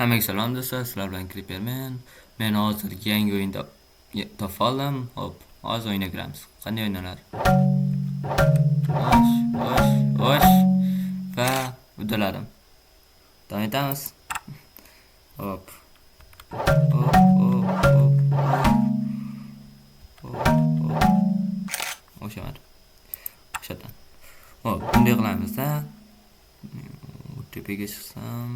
Hammaga salom do'stlar, sizlar bilan Creeperman. Men hozir yangi o'yin topib oldim. Hop, hozir o'yinga kiramiz. Qanday o'ynalar? Osh. Va uddaladim. Davom etamiz. Hop. O'shamadi. O'shadan. Hop, bunday qilamiz-da. Tepaga chiqsam.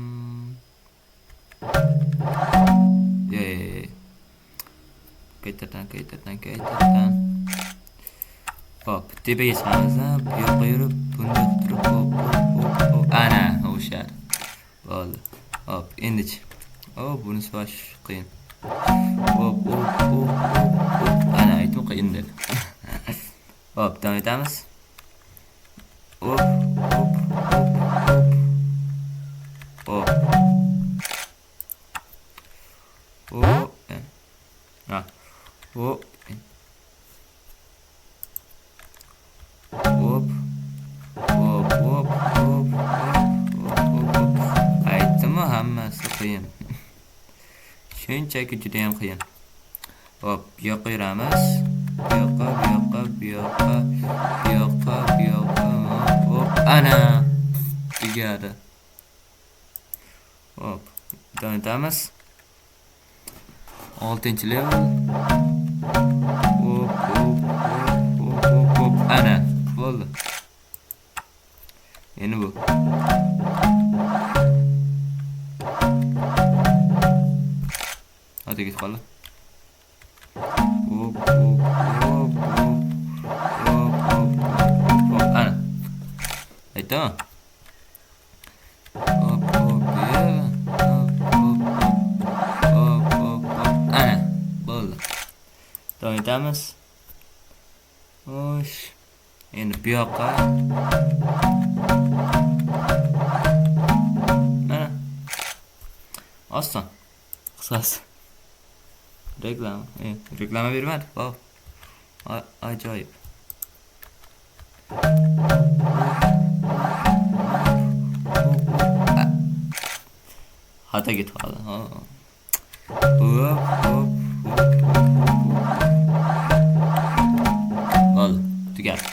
Qaytadan. Hop, tepaga chiqamiz-da. Bu yoqqa yurib, bunday turib, hop. Ana, o'shadi. Bo'ldi. Hop, endichi. Bunisi bash qiyin. Hop. Ana, aytdim qiyin deb. Hop, davom etamiz. Hop. Aytdimmi, hammasi qiyin. Shunchaki juda ham qiyin. Hop, bu yoqqa yuramiz. Bu yoqqa. Hop, ana. Tugadi. Hop, davom etamiz. 6-level. Hop. Ana, bo'ldi. Endi bu. Hadi git qoldi. Hop. Ana. Aytdim. Hop. Ana, bo'ldi. Davom etamiz. Xo'sh. Endi bu yoqqa. Mana. Oson. Qisqasi. Reklama bermadi. Wow. Ajoyib. Hata git qoldi. Hop. Bo'ldi. Tugadi.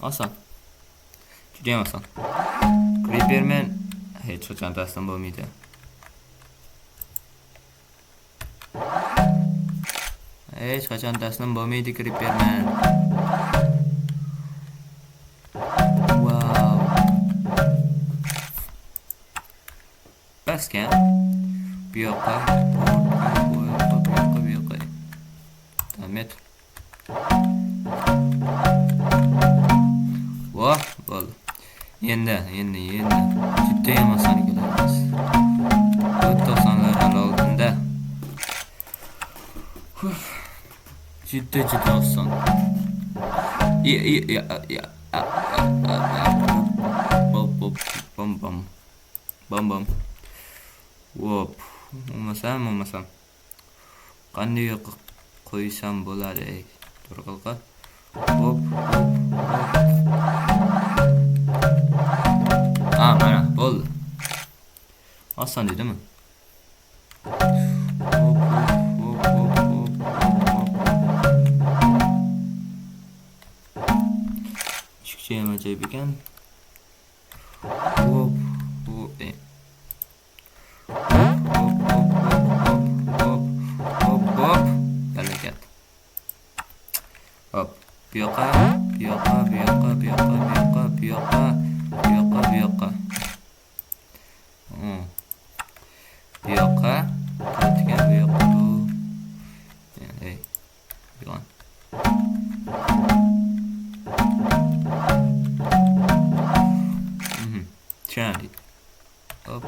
Oson. Juda ham oson. Creeperman hech qachon taslim bo'lmaydi. Hech qachon taslim bo'lmaydi Creeperman. Wow. Baskan. Bu yoqqa. Damet. Voh, bo'ldi. Endi. Juda ham oson kelamiz. O'ta osonlar oldinda. Juda oson. Bom. Hop. Olmasam. Qanday qo'ysam bo'ladi? To'g'ri. Hop. Mana bo'ldi. Oson dedimi? Hop. Chiqishim ajoyib ekan. Hop. Harakat. Hop. Bu yoqqa. Bu yoqqa. Bu yoqqa. Ketgan bu yoqqa bu. Ey. Yo'q. Tushunadi. Hop.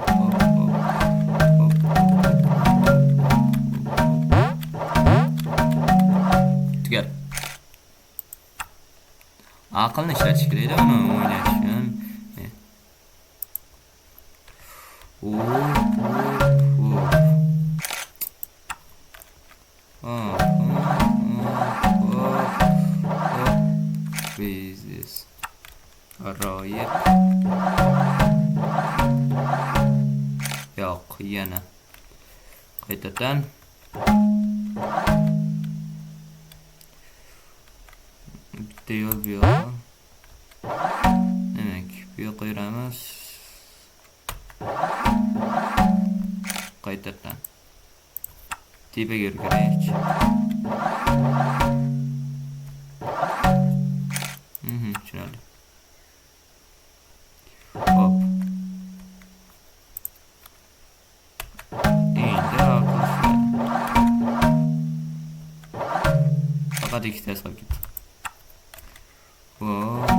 Tugadi. Aqlni ishlatish kerak-da uni o'ynash uchun. This G'aroyib. Yo'q, yana. Qaytadan. Bitta yo'l bu yoqqa. Demak, bu yoqqa yuramiz. Qaytadan. Tepaga yurgaylik. Tushunarli. Hop. Endi arkadaşlar. Fakat ikkita hesap ketdi. Hop,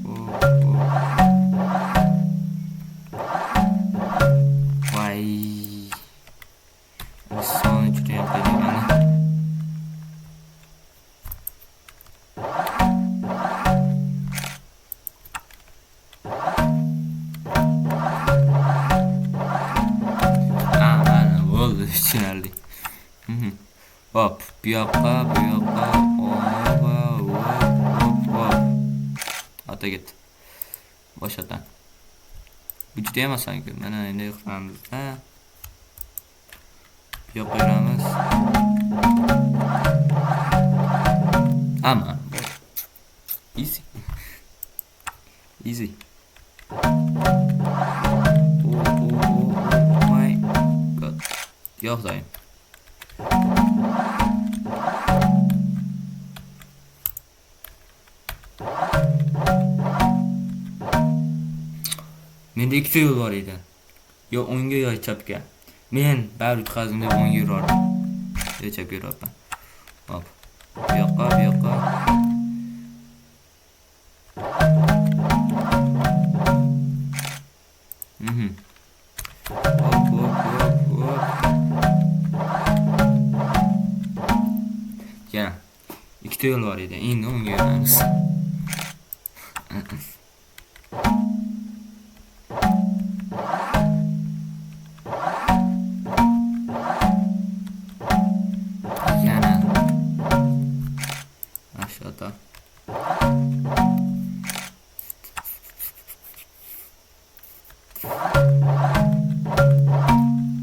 hop, hop. Vay. Son juda ham qiyin. Tushunarli. Hop, bu yoqqa, bu yoqqa. Hop. Ata ketdi. Boshqadan. Bu juda ham oson-ku. Mana endi qilamiz. Bu yoqqa yuramiz. Aman. Easy. Easy. My god. Yo'q doim. Menda ikkita yo'l bor edi. Yo o'ngga yo chapga. Men baribir yutqazdim deb o'ngga yurardim. Yo chapga yurardim. Hop. Bu yoqqa, bu yoqqa. Hop. Ya. Ikkita yo'l bor edi. Endi o'ngga yuramiz. Aşağıda.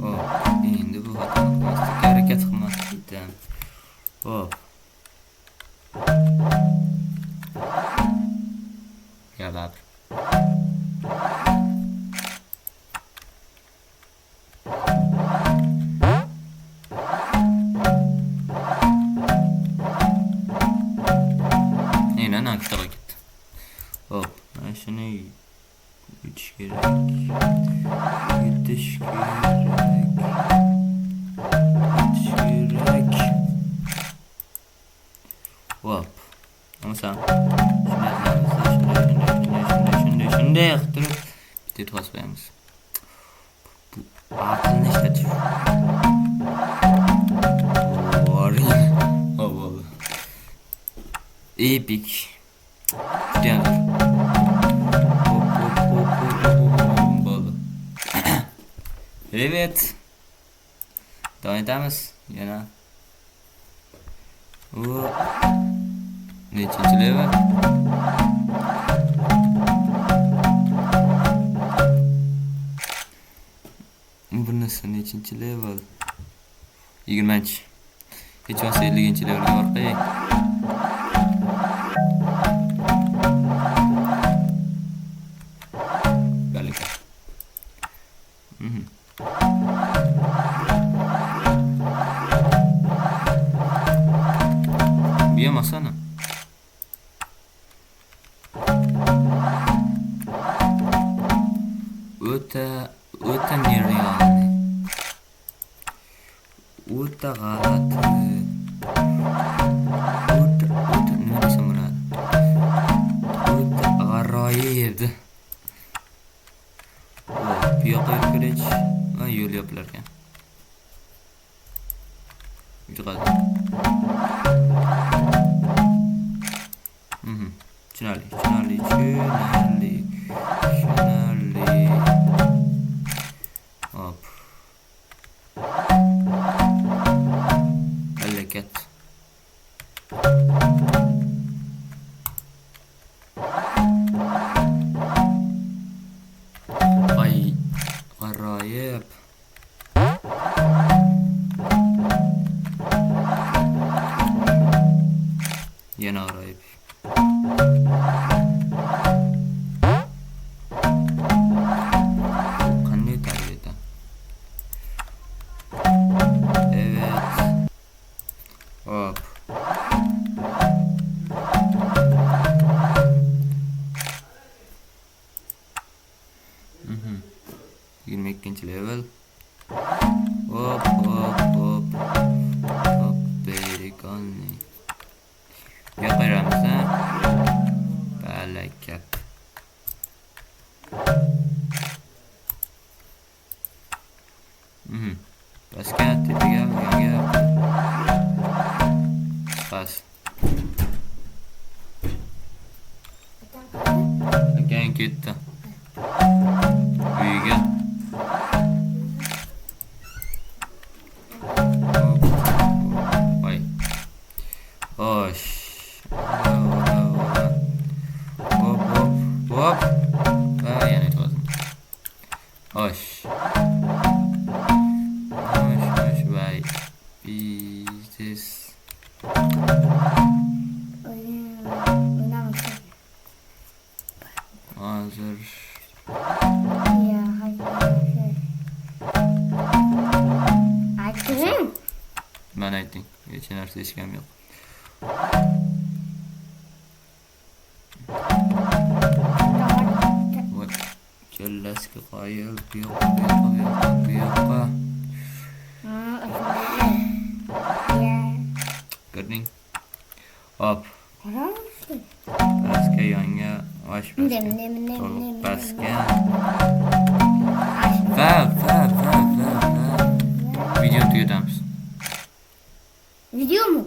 Hop, endi bu xatoga harakat qilmaslikdan. Hop. Yalab. Hop, ben şunu yutish kerak. Hop. Ama sen shunday qilib bitta to'smaymiz. Bu aqlni ishlatish. Oh, epic. Evet. Devam edemiz. Yine. Nechinchi level? Bunisi nechinchi level? 20. Hech bo'lmasa 50-levelga borib qo'ying. Biyamasana. O'ta nerealniy. O'ta g'alati. O'ta nima desam bo'ladi? O'ta g'aroyib. Bu yoqqa yurgach, va yo'l yopilar ekan. Tushunarli. Hop. Harakat. Ay, g'aroyib. ajoyib. Qanday tarbiyada? Evet. Hop. Mhm. 22 level. Hop hop hop. Hop berikanli. Yoqaramız ha. Balakat. Mhm. Başka tepiga yanga. Bas. Again ketdi. Uyiga. Voy. Osh. Hop hop hop. Yana to'g'ri. Osh. Osh voy. Biznes. Hozir mana ayting, hech narsa eshitgim yo'q. Voy, kallasiga qo'yib, bu yoqqa. Ko'rding? Hop. Pastga yonga, osh pastga. Va. Video tugatamiz. Video mu?